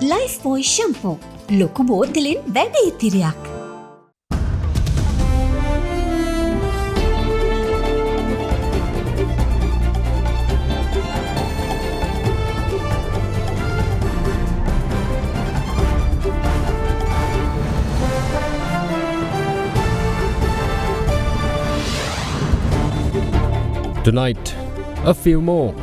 Life බොයි ෂැම්පෝ ලොකු බෝතලෙන් වැඩ ඉතිරියක්. Tonight, a few more.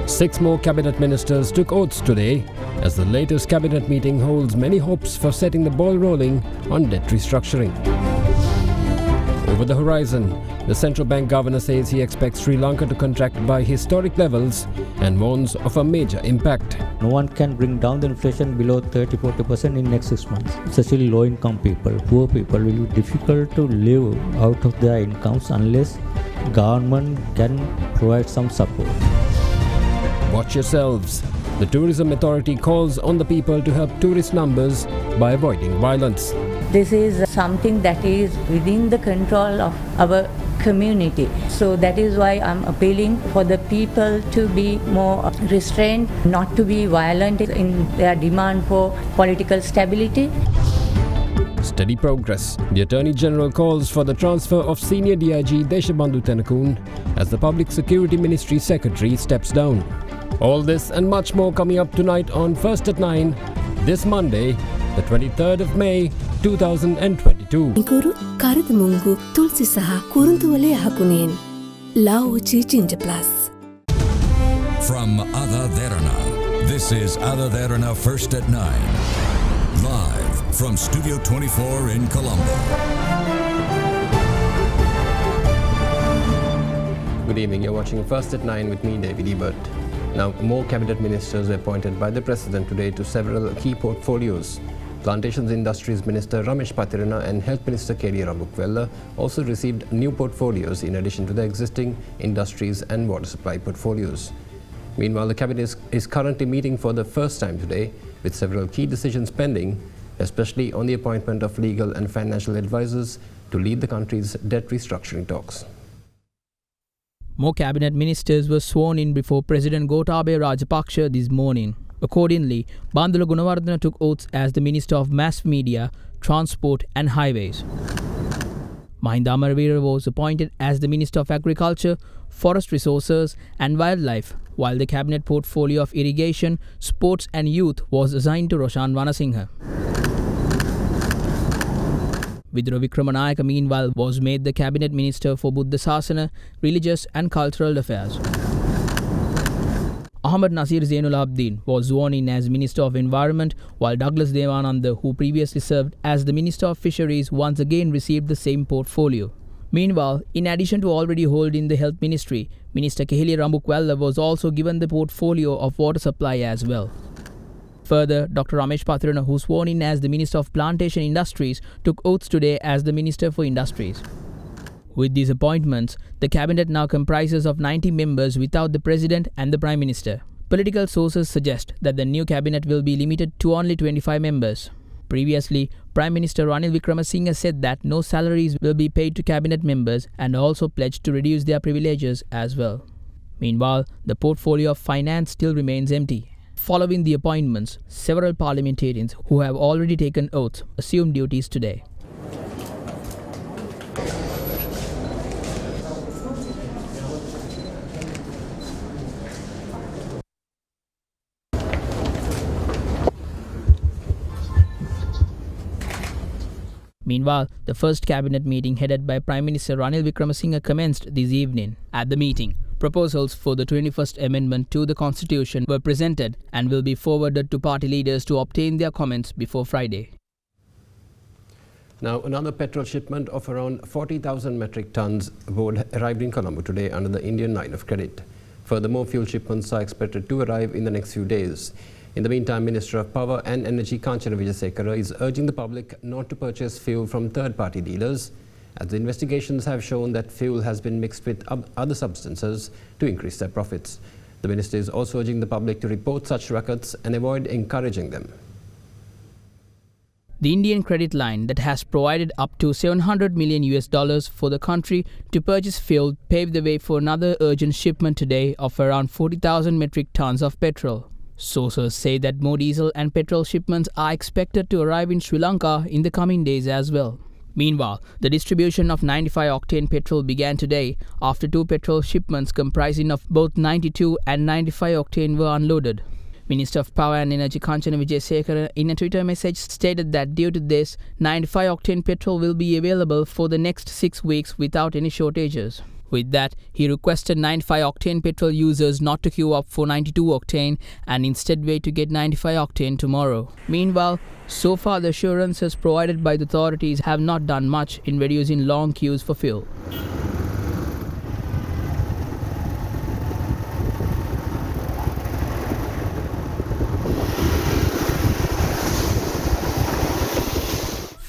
6 more cabinet ministers took oaths today as the latest cabinet meeting holds many hopes for setting the ball rolling on debt restructuring. Over the horizon, the central bank governor says he expects Sri Lanka to contract by historic levels and warns of a major impact. No one can bring down the inflation below 30-40% in next 6 months. Especially low-income people, poor people will be difficult to live out of their incomes unless government can provide some support. Watch yourselves. The Tourism Authority calls on the people to help tourist numbers by avoiding violence. This is something that is within the control of our community. So that is why I'm appealing for the people to be more restrained, not to be violent in their demand for political stability. Steady progress. The Attorney General calls for the transfer of Senior DIG Deshabandhu Tenakun as the Public Security Ministry Secretary steps down. All this and much more coming up tonight on First at 9, this Monday, the 23rd of May, 2022. ඉකුරු කරද මුංගු තුල්සි සහ කුරුඳු වලේ අහකුණෙන් ලාओची ginger plus. From AdaDerana, this is AdaDerana First at 9. Live from Studio 24 in Colombo. Good evening. You're watching First at 9 with me, David Ebert. Now, more cabinet ministers were appointed by the President today to several key portfolios. Plantations Industries Minister Ramesh Patirana and Health Minister K.D. Rambukwella also received new portfolios in addition to the existing industries and water supply portfolios. Meanwhile, the cabinet is currently meeting for the first time today with several key decisions pending, especially on the appointment of legal and financial advisors to lead the country's debt restructuring talks. More cabinet ministers were sworn in before President Gotabaya Rajapaksa this morning. Accordingly, Bandula Gunawardena took oaths as the Minister of Mass Media, Transport and Highways. Mahinda Amaravira was appointed as the Minister of Agriculture, Forest Resources and Wildlife, while the cabinet portfolio of Irrigation, Sports and Youth was assigned to Roshan Wanasinghe. Vidura Vikramanayaka meanwhile was made the cabinet minister for Buddha Sasana, Religious and Cultural Affairs. Ahmad Nasir Zainul Abdin was sworn in as Minister of Environment, while Douglas Devananda, who previously served as the Minister of Fisheries, once again received the same portfolio. Meanwhile, in addition to already holding the Health Ministry, Minister K.D. Rambukwella was also given the portfolio of water supply as well. Further, Dr. Ramesh Patirana, who was sworn in as the Minister of Plantation Industries, took oaths today as the Minister for Industries. With these appointments, the cabinet now comprises of 90 members without the President and the Prime Minister. Political sources suggest that the new cabinet will be limited to only 25 members. Previously, Prime Minister Ranil Wickremesinghe said that no salaries will be paid to cabinet members and also pledged to reduce their privileges as well. Meanwhile, the portfolio of finance still remains empty. Following the appointments, several parliamentarians who have already taken oaths assumed duties today. Meanwhile, the first cabinet meeting headed by Prime Minister Ranil Wickremesinghe commenced this evening. At the meeting, proposals for the 21st Amendment to the Constitution were presented and will be forwarded to party leaders to obtain their comments before Friday. Now, another petrol shipment of around 40,000 metric tons arrived in Colombo today under the Indian line of credit. Furthermore, fuel shipments are expected to arrive in the next few days. In the meantime, Minister of Power and Energy Kanchana Wijasekara is urging the public not to purchase fuel from third-party dealers, as the investigations have shown that fuel has been mixed with other substances to increase their profits. The minister is also urging the public to report such records and avoid encouraging them. The Indian credit line that has provided up to $700 million for the country to purchase fuel paved the way for another urgent shipment today of around 40,000 metric tons of petrol. Sources say that more diesel and petrol shipments are expected to arrive in Sri Lanka in the coming days as well. Meanwhile, the distribution of 95-octane petrol began today after 2 petrol shipments comprising of both 92 and 95 octane were unloaded. Minister of Power and Energy Kanchana Wijesekara in a Twitter message stated that due to this, 95-octane petrol will be available for the next 6 weeks without any shortages. With that, he requested 95-octane petrol users not to queue up for 92-octane and instead wait to get 95-octane tomorrow. Meanwhile, so far the assurances provided by the authorities have not done much in reducing long queues for fuel.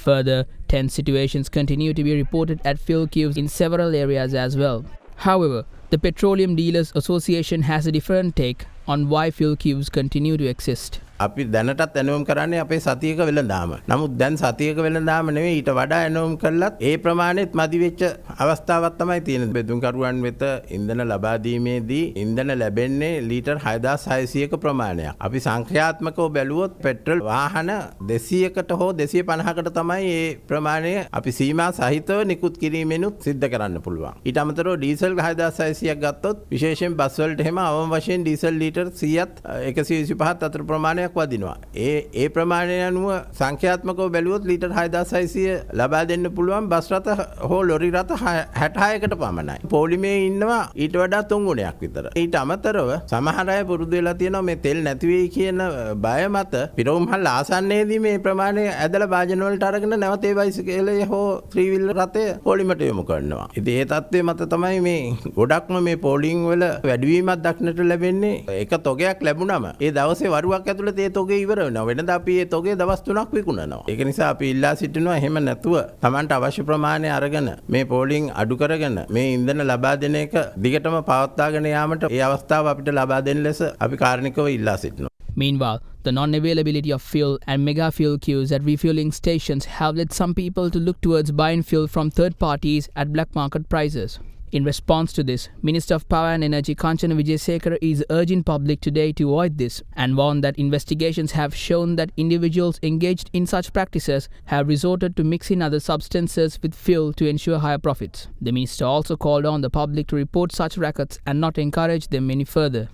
Further, tense situations continue to be reported at fuel queues in several areas as well. However, the Petroleum Dealers Association has a different take on why fuel queues continue to exist. අපි දැනටත් ඇනවුම් කරන්නේ අපේ සතියක වෙළඳාම. නමුත් දැන් සතියක වෙළඳාම නෙවෙයි ඊට වඩා ඇනවුම් කළත් ඒ ප්‍රමාණයත් මදි වෙච්ච අවස්ථාවක් තමයි තියෙන්නේ. බෙදුම්කරුවන් වෙත ඉන්ධන ලබා දීමේදී ඉන්ධන ලැබෙන්නේ ලීටර් 6600ක ප්‍රමාණයක්. අපි සංඛ්‍යාත්මකව බැලුවොත් පෙට්‍රල් වාහන 200කට හෝ 250කට තමයි මේ ප්‍රමාණය අපි සීමා සහිතව නිකුත් කිරීමෙනුත් සිද්ධ කරන්න පුළුවන්. ඊට අමතරව ඩීසල් 6600ක් ගත්තොත් විශේෂයෙන් බස් වලට එහෙම අවම වශයෙන් ඩීසල් ලීටර් 100ත් 125ත් අතර ප්‍රමාණයක් වදිනවා. ඒ ප්‍රමාණය අනුව සංඛ්‍යාත්මකව බැලුවොත් ලීටර් 6600 ලබා දෙන්න පුළුවන් බස් රථ හෝ ලොරි රථ 66කට පමණයි. පොලිමේ ඉන්නවා ඊට වඩා 3 ගුණයක් විතර. ඊට අමතරව සමහර අය පුරුදු වෙලා තියෙනවා මේ තෙල් නැති වෙයි කියන බය මත පිරවුම්හල් ආසන්නයේදී මේ ප්‍රමාණය ඇදලා වාජන වලට අරගෙන නැවත ඒ බයිසිකලය හෝ ත්‍රී වීලර් රථය පොලිමට යොමු කරනවා. ඉතින් ඒ තත්ත්වය මත තමයි මේ ගොඩක්ම මේ පෝලිං වල වැඩිවීමක් දක්නට ලැබෙන්නේ. එක තොගයක් ලැබුණම ඒ දවසේ වරුවක් ඇතුළත ඒ තොගේ ඉවර වෙනවා. වෙනදා අපි ඒ තොගේ දවස් 3ක් විකුණනවා. ඒක නිසා අපි ඉල්ලා සිටිනවා එහෙම නැතුව Tamanට අවශ්‍ය ප්‍රමාණය අරගෙන මේ පෝලිං අඩු කරගෙන මේ ඉන්ධන ලබා දෙන එක දිගටම පවත්වාගෙන යාමට ඒ අවස්ථාව අපිට ලබා දෙන්න ලෙස අපි කාර්නිකව ඉල්ලා සිටිනවා. Meanwhile, the non-availability of fuel and mega fuel queues at refueling stations have led some people to look towards buying fuel from third parties at black market prices. In response to this, Minister of Power and Energy Kanchana Wijesekara is urging public today to avoid this and warned that investigations have shown that individuals engaged in such practices have resorted to mixing other substances with fuel to ensure higher profits. The minister also called on the public to report such rackets and not encourage them any further.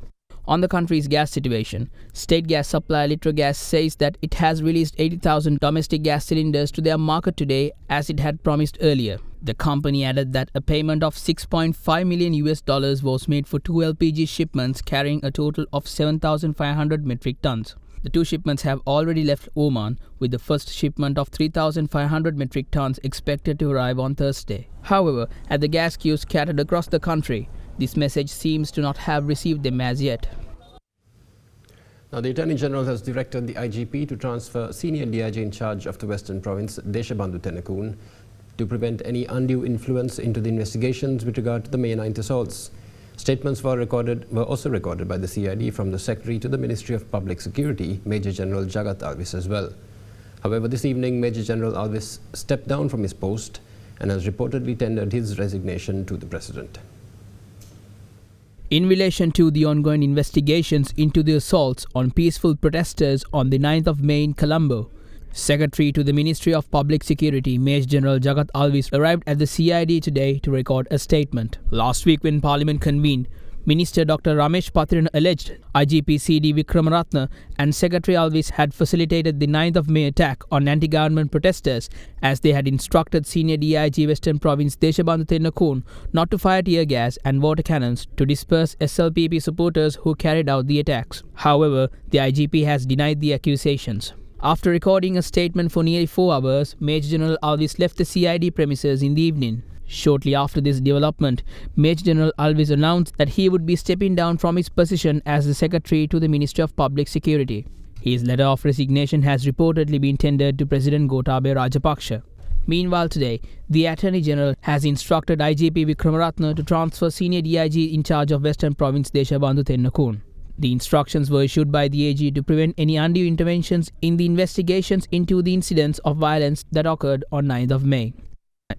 On the country's gas situation, state gas supplier Litrogas says that it has released 80,000 domestic gas cylinders to their market today as it had promised earlier. The company added that a payment of $6.5 million was made for 2 LPG shipments carrying a total of 7,500 metric tons. The 2 shipments have already left Oman, with the first shipment of 3,500 metric tons expected to arrive on Thursday. However, at the gas queues scattered across the country, this message seems to not have received them as yet. Now, the Attorney General has directed the IGP to transfer senior DIG in charge of the Western Province, Deshabandhu Tennakoon, to prevent any undue influence into the investigations with regard to the May 9th assaults. Statements were also recorded by the CID from the Secretary to the Ministry of Public Security, Major General Jagat Alvis as well. However, this evening, Major General Alvis stepped down from his post and has reportedly tendered his resignation to the President. In relation to the ongoing investigations into the assaults on peaceful protesters on the 9th of May in Colombo, Secretary to the Ministry of Public Security, Major General Jagat Alvis, arrived at the CID today to record a statement. Last week when Parliament convened, Minister Dr. Ramesh Pathirana alleged IGP C.D. Vikramaratne and Secretary Alvis had facilitated the 9th of May attack on anti-government protesters as they had instructed Senior DIG Western Province Deshabandhu Tennakoon not to fire tear gas and water cannons to disperse SLPP supporters who carried out the attacks. However, the IGP has denied the accusations. After recording a statement for nearly 4 hours, Major General Alvis left the CID premises in the evening. Shortly after this development, Major General Alvis announced that he would be stepping down from his position as the Secretary to the Ministry of Public Security. His letter of resignation has reportedly been tendered to President Gotabaya Rajapaksa. Meanwhile today, the Attorney General has instructed IGP Vikramaratne to transfer Senior DIG in charge of Western Province Deshabandhu Tennakoon. The instructions were issued by the AG to prevent any undue interventions in the investigations into the incidents of violence that occurred on 9th of May.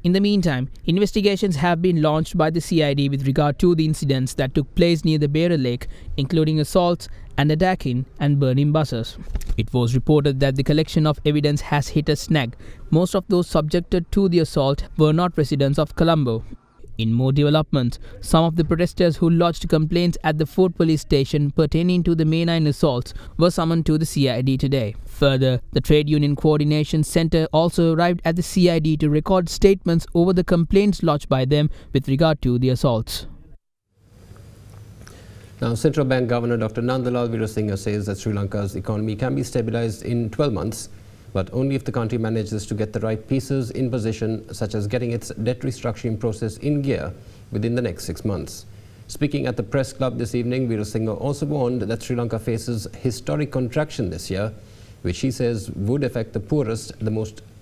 In the meantime, investigations have been launched by the CID with regard to the incidents that took place near the Beira Lake, including assaults and attacking and burning buses. It was reported that the collection of evidence has hit a snag. Most of those subjected to the assault were not residents of Colombo. In more developments, some of the protesters who lodged complaints at the Fort Police Station pertaining to the May 9 assaults were summoned to the CID today. Further, the Trade Union Coordination Centre also arrived at the CID to record statements over the complaints lodged by them with regard to the assaults. Now, Central Bank Governor Dr. Nandalal Veerasinghe says that Sri Lanka's economy can be stabilized in 12 months, but only if the country manages to get the right pieces in position, such as getting its debt restructuring process in gear within the next 6 months. Speaking at the press club this evening, Veerasinghe also warned that Sri Lanka faces historic contraction this year, which he says would affect the poorest the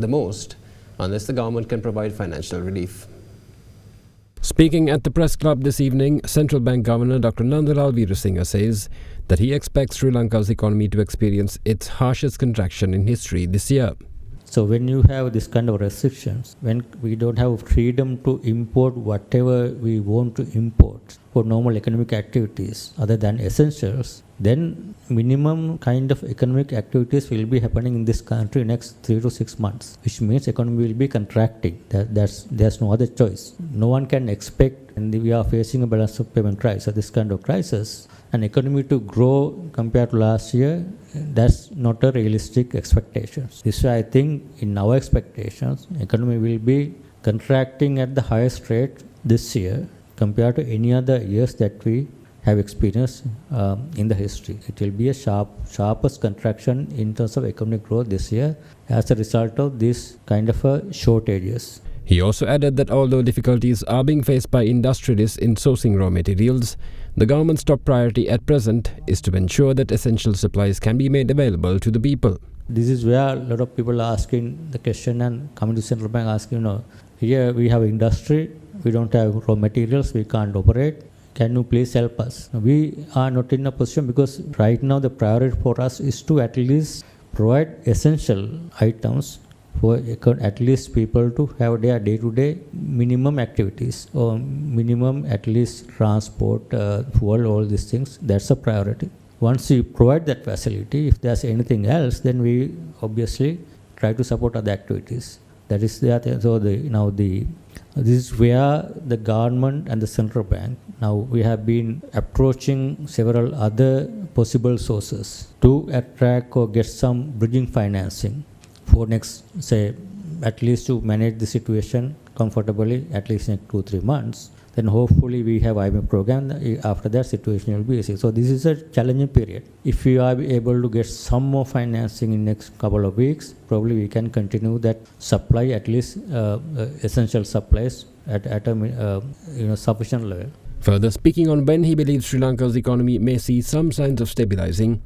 most unless the government can provide financial relief. Speaking at the press club this evening, Central Bank Governor Dr. Nandalal Veerasinghe says that he expects Sri Lanka's economy to experience its harshest contraction in history this year. So when you have this kind of restrictions, when we don't have freedom to import whatever we want to import for normal economic activities other than essentials, then minimum kind of economic activities will be happening in this country next 3 to 6 months, which means economy will be contracting. There's no other choice. No one can expect, and we are facing a balance of payment crisis, this kind of crisis, an economy to grow compared to last year, that's not a realistic expectation. This is why I think in our expectations, economy will be contracting at the highest rate this year compared to any other years that we have experienced in the history. It will be a sharpest contraction in terms of economic growth this year as a result of this kind of shortages. He also added that although difficulties are being faced by industrialists in sourcing raw materials, the government's top priority at present is to ensure that essential supplies can be made available to the people. This is where a lot of people are asking the question and coming to Central Bank asking, here we have industry, we don't have raw materials, we can't operate. Can you please help us? We are not in a position because right now the priority for us is to at least provide essential items for at least people to have their day-to-day minimum activities or minimum at least transport, fuel, all these things. That's a priority. Once we provide that facility, if there's anything else, then we obviously try to support other activities. That is that. So this is where the government and the central bank, now we have been approaching several other possible sources to attract or get some bridging financing for next, say, at least to manage the situation comfortably, at least in 2-3 months. Then hopefully we have IMF program. After that, situation will be easy. So this is a challenging period. If we are able to get some more financing in next couple of weeks, probably we can continue that supply, at least essential supplies at a sufficient level. Further speaking on when he believes Sri Lanka's economy may see some signs of stabilizing,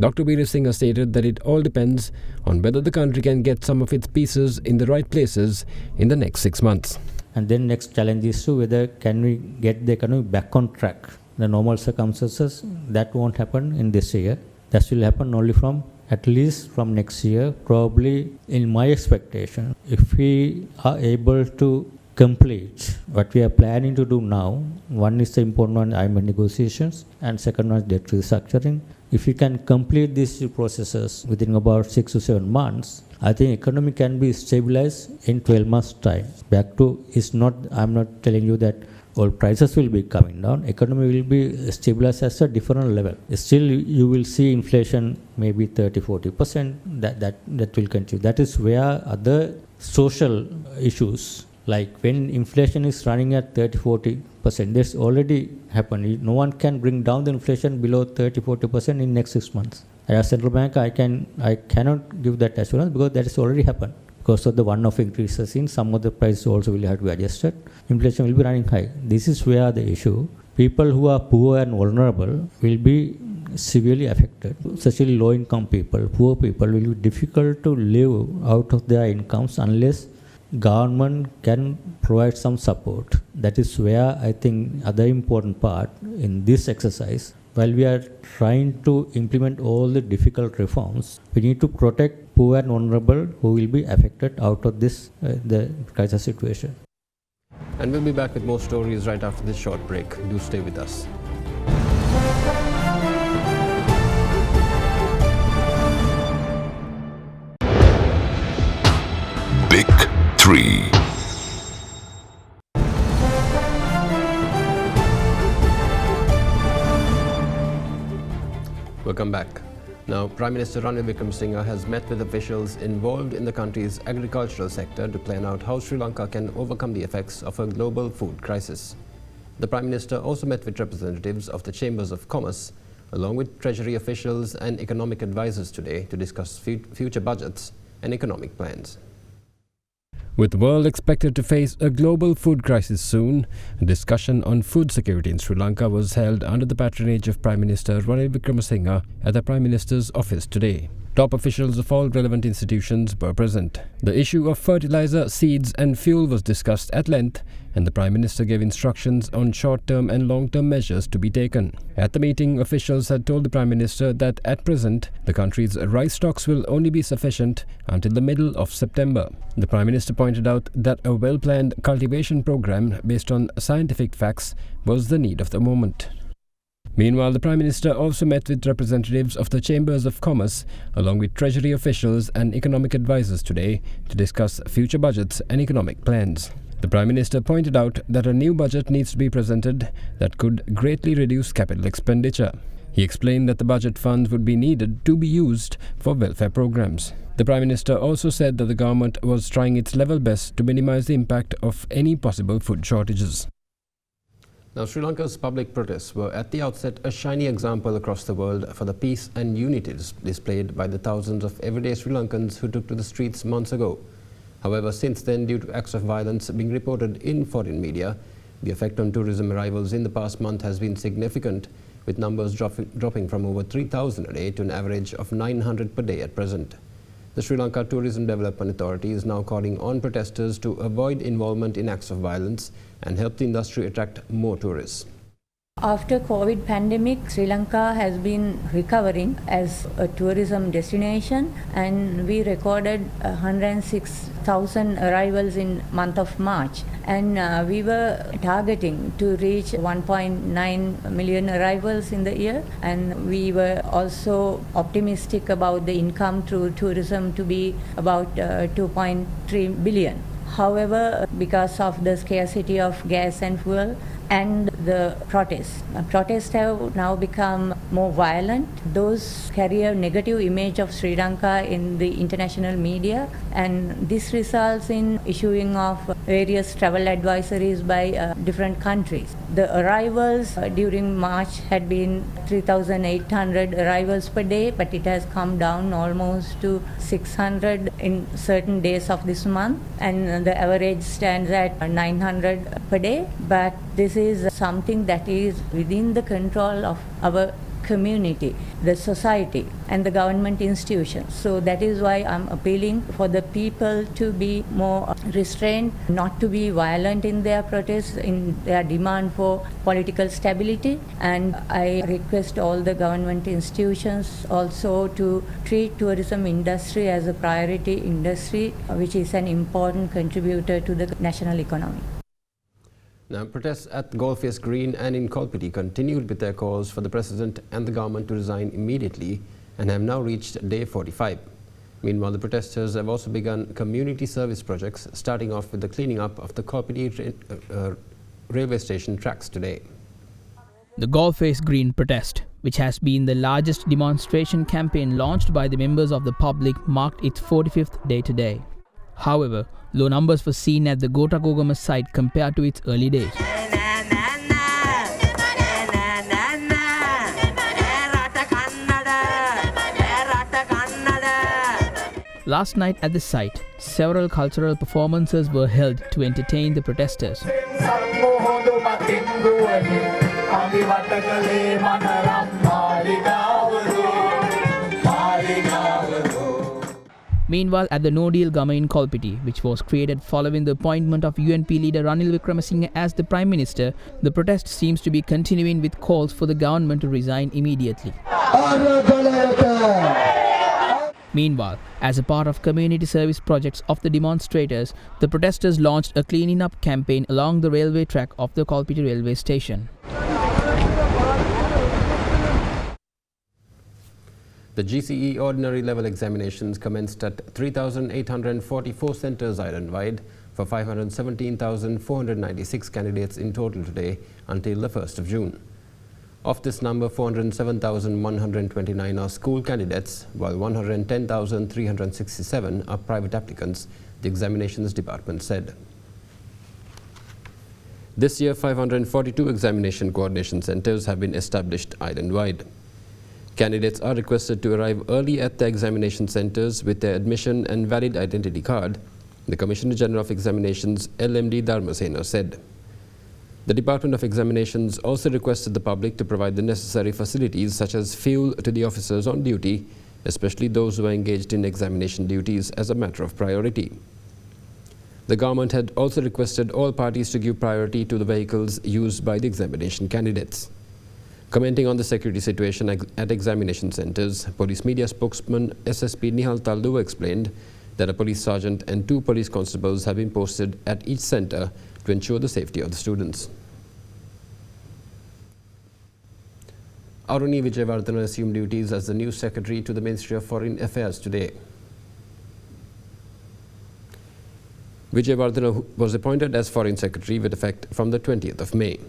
Dr. Veerasinghe stated that it all depends on whether the country can get some of its pieces in the right places in the next 6 months. And then next challenge is to whether can we get the economy back on track. The normal circumstances, that won't happen in this year. That will happen only from at least from next year. Probably in my expectation, if we are able to complete what we are planning to do now, one is the important one, IMF negotiations, and second one is debt restructuring. If we can complete these two processes within about 6 to 7 months, I think economy can be stabilized in 12 months' time. Back to, I'm not telling you that all prices will be coming down. Economy will be stabilized at a different level. Still, you will see inflation maybe 30-40%. That will continue. That is where other social issues, like when inflation is running at 30-40%, that's already happened. No one can bring down the inflation below 30-40% in next 6 months. As central bank, I cannot give that assurance because that has already happened. Because of the one-off increases in some of the prices also will have to be adjusted. Inflation will be running high. This is where the issue. People who are poor and vulnerable will be severely affected. Especially low-income people, poor people will be difficult to live out of their incomes unless government can provide some support. That is where I think other important part in this exercise while we are trying to implement all the difficult reforms, we need to protect poor and vulnerable who will be affected out of this the crisis situation. And we'll be back with more stories right after this short break. Do stay with us. Big 3. Welcome back. Now, Prime Minister Ranil Wickremesinghe has met with officials involved in the country's agricultural sector to plan out how Sri Lanka can overcome the effects of a global food crisis. The Prime Minister also met with representatives of the Chambers of Commerce, along with Treasury officials and economic advisors today to discuss future budgets and economic plans. With the world expected to face a global food crisis soon, a discussion on food security in Sri Lanka was held under the patronage of Prime Minister Ranil Wickremesinghe at the Prime Minister's office today. Top officials of all relevant institutions were present. The issue of fertilizer, seeds and fuel was discussed at length, and the Prime Minister gave instructions on short-term and long-term measures to be taken. At the meeting, officials had told the Prime Minister that at present, the country's rice stocks will only be sufficient until the middle of September. The Prime Minister pointed out that a well-planned cultivation program based on scientific facts was the need of the moment. Meanwhile, the Prime Minister also met with representatives of the Chambers of Commerce, along with Treasury officials and economic advisors today to discuss future budgets and economic plans. The Prime Minister pointed out that a new budget needs to be presented that could greatly reduce capital expenditure. He explained that the budget funds would be needed to be used for welfare programs. The Prime Minister also said that the government was trying its level best to minimize the impact of any possible food shortages. Now, Sri Lanka's public protests were at the outset a shining example across the world for the peace and unity displayed by the thousands of everyday Sri Lankans who took to the streets months ago. However, since then, due to acts of violence being reported in foreign media, the effect on tourism arrivals in the past month has been significant, with numbers dropping from over 3,000 a day to an average of 900 per day at present. The Sri Lanka Tourism Development Authority is now calling on protesters to avoid involvement in acts of violence and help the industry attract more tourists. After COVID pandemic, Sri Lanka has been recovering as a tourism destination, and we recorded 106,000 arrivals in month of March, and we were targeting to reach 1.9 million arrivals in the year, and we were also optimistic about the income through tourism to be about 2.3 billion. However, because of the scarcity of gas and fuel and the protests have now become more violent. Those carry a negative image of Sri Lanka in the international media, and this results in issuing of various travel advisories by different countries. The arrivals during March had been 3,800 arrivals per day, but it has come down almost to 600 in certain days of this month, and the average stands at 900 per day. But this is something that is within the control of our community, the society, and the government institutions. So that is why I'm appealing for the people to be more restrained, not to be violent in their protests, in their demand for political stability. And I request all the government institutions also to treat tourism industry as a priority industry, which is an important contributor to the national economy. Now, protests at Goldface Green and in Kolpiti continued with their calls for the President and the government to resign immediately and have now reached day 45. Meanwhile, the protesters have also begun community service projects, starting off with the cleaning up of the Kolpiti railway station tracks today. The Goldface Green protest, which has been the largest demonstration campaign launched by the members of the public, marked its 45th day today. However, low numbers were seen at the Gotakogama site compared to its early days. Last night at the site, several cultural performances were held to entertain the protesters. Meanwhile, at the No Deal Government in Kolpiti, which was created following the appointment of UNP leader Ranil Wickremesinghe as the Prime Minister, the protest seems to be continuing with calls for the government to resign immediately. Meanwhile, as a part of community service projects of the demonstrators, the protesters launched a cleaning up campaign along the railway track of the Kolpiti railway station. The GCE ordinary level examinations commenced at 3,844 centres island-wide for 517,496 candidates in total today until the 1st of June. Of this number, 407,129 are school candidates, while 110,367 are private applicants, the examinations department said. This year, 542 examination coordination centres have been established island-wide. Candidates are requested to arrive early at the examination centres with their admission and valid identity card, the Commissioner General of Examinations, LMD Dharmasena, said. The Department of Examinations also requested the public to provide the necessary facilities such as fuel to the officers on duty, especially those who are engaged in examination duties, as a matter of priority. The government had also requested all parties to give priority to the vehicles used by the examination candidates. Commenting on the security situation at examination centres, police media spokesman SSP Nihal Taldu explained that a police sergeant and 2 police constables have been posted at each centre to ensure the safety of the students. Aruni Vijayawardena assumed duties as the new secretary to the Ministry of Foreign Affairs today. Vijayawardena was appointed as Foreign Secretary with effect from the 20th of May.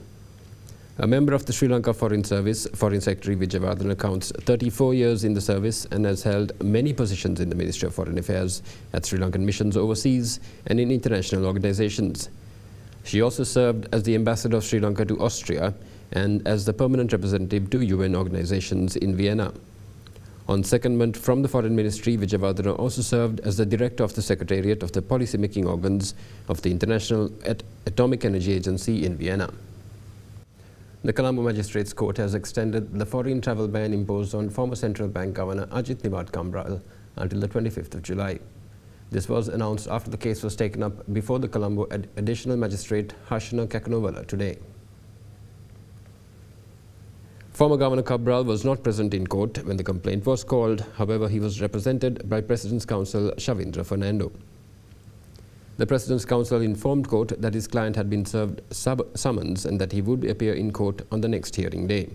A member of the Sri Lanka Foreign Service, Foreign Secretary Vijayawardena counts 34 years in the service and has held many positions in the Ministry of Foreign Affairs, at Sri Lankan missions overseas and in international organizations. She also served as the ambassador of Sri Lanka to Austria and as the permanent representative to UN organizations in Vienna. On secondment from the Foreign Ministry, Vijayawardena also served as the director of the Secretariat of the policy-making organs of the International Atomic Energy Agency in Vienna. The Colombo Magistrates Court has extended the foreign travel ban imposed on former Central Bank Governor Ajit Niwat Kambral until the 25th of July. This was announced after the case was taken up before the Colombo Additional Magistrate Harshana Kakanovala today. Former Governor Cabral was not present in court when the complaint was called. However, he was represented by President's Counsel Shavindra Fernando. The President's Counsel informed court that his client had been served summons and that he would appear in court on the next hearing day.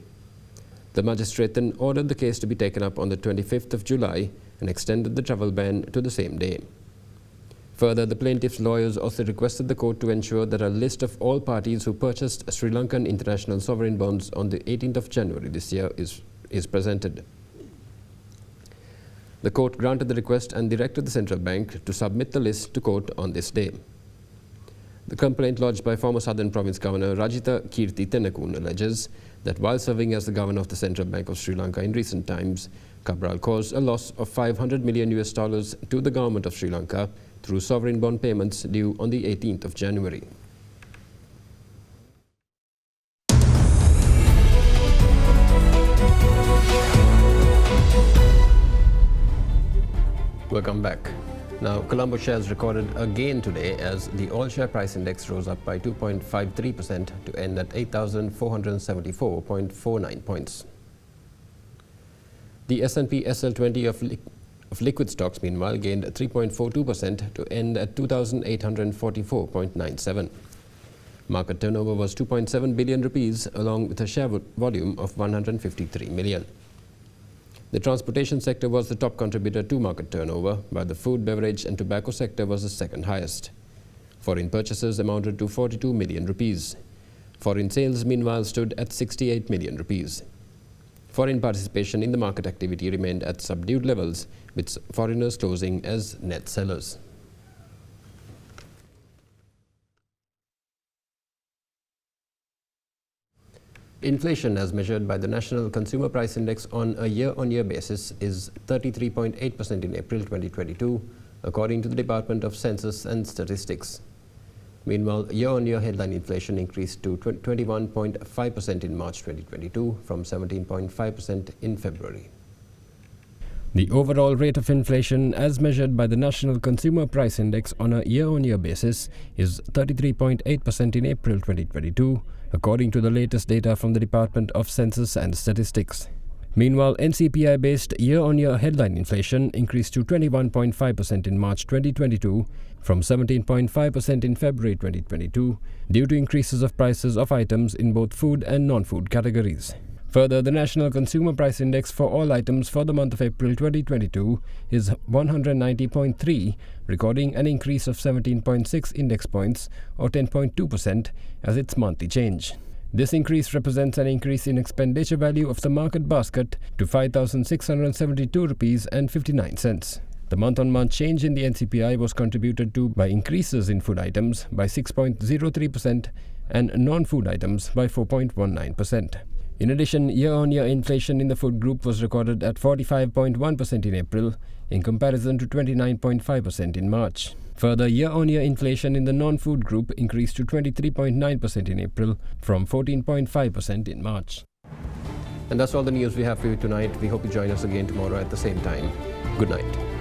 The magistrate then ordered the case to be taken up on the 25th of July and extended the travel ban to the same day. Further, the plaintiff's lawyers also requested the court to ensure that a list of all parties who purchased Sri Lankan international sovereign bonds on the 18th of January this year is presented. The court granted the request and directed the central bank to submit the list to court on this day. The complaint lodged by former Southern Province Governor Rajitha Kirti Tennakoon alleges that while serving as the governor of the Central Bank of Sri Lanka in recent times, Cabral caused a loss of $500 million to the government of Sri Lanka through sovereign bond payments due on the 18th of January. Welcome back. Now, Colombo shares recorded a gain today as the all-share price index rose up by 2.53% to end at 8,474.49 points. The S&P SL20 of liquid stocks, meanwhile, gained 3.42% to end at 2,844.97. Market turnover was 2.7 billion rupees, along with a share volume of 153 million. The transportation sector was the top contributor to market turnover, while the food, beverage and tobacco sector was the second highest. Foreign purchases amounted to 42 million rupees. Foreign sales, meanwhile, stood at 68 million rupees. Foreign participation in the market activity remained at subdued levels, with foreigners closing as net sellers. Inflation, as measured by the National Consumer Price Index on a year-on-year basis, is 33.8% in April 2022, according to the Department of Census and Statistics. Meanwhile, year-on-year headline inflation increased to 21.5% in March 2022 from 17.5% in February. The overall rate of inflation, as measured by the National Consumer Price Index on a year-on-year basis, is 33.8% in April 2022, according to the latest data from the Department of Census and Statistics. Meanwhile, NCPI-based year-on-year headline inflation increased to 21.5% in March 2022 from 17.5% in February 2022 due to increases of prices of items in both food and non-food categories. Further, the National Consumer Price Index for all items for the month of April 2022 is 190.3, recording an increase of 17.6 index points or 10.2% as its monthly change. This increase represents an increase in expenditure value of the market basket to 5,672 rupees and 59 cents. The month-on-month change in the NCPI was contributed to by increases in food items by 6.03% and non-food items by 4.19%. In addition, year-on-year inflation in the food group was recorded at 45.1% in April, in comparison to 29.5% in March. Further, year-on-year inflation in the non-food group increased to 23.9% in April from 14.5% in March. And that's all the news we have for you tonight. We hope you join us again tomorrow at the same time. Good night.